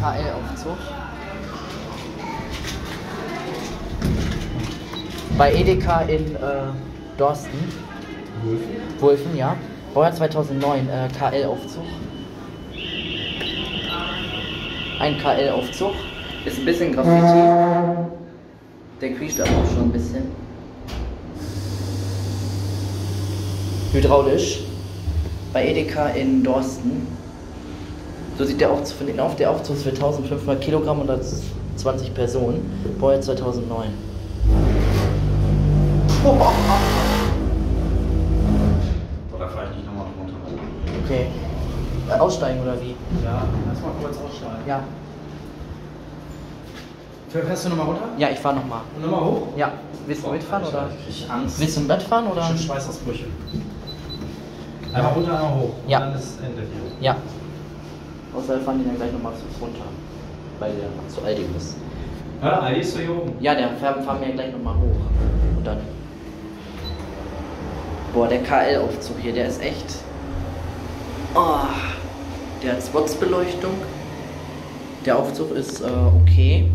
KL-Aufzug. Bei Edeka in Dorsten. Wulfen, ja. Baujahr 2009, KL-Aufzug. Ein KL-Aufzug. Ist ein bisschen Graffiti. Der quietscht aber auch schon ein bisschen. Hydraulisch. Bei Edeka in Dorsten. So sieht der Aufzug von innen auf. Der Aufzug ist für 1500 Kilogramm und das 20 Personen. Baujahr 2009. Da fahre ich nicht nochmal runter. Okay. Aussteigen oder wie? Ja, lass mal kurz aussteigen. Ja. Fährst du nochmal runter? Ja, ich fahre nochmal. Und nochmal hoch? Ja. Willst du mitfahren oder? Ich Angst. Willst du im Bett fahren oder? Ich Schweißausbrüche. Einmal runter, einmal hoch. Ja. Und dann ist Ende hier. Ja. Außer wir fahren die dann gleich nochmal runter. Weil der zu alt ist. Ja, Aldi ist so hier oben. Ja, der fahren wir gleich nochmal hoch. Und dann. Boah, der KL-Aufzug hier, der ist echt. Oh, der hat Spotsbeleuchtung. Der Aufzug ist okay.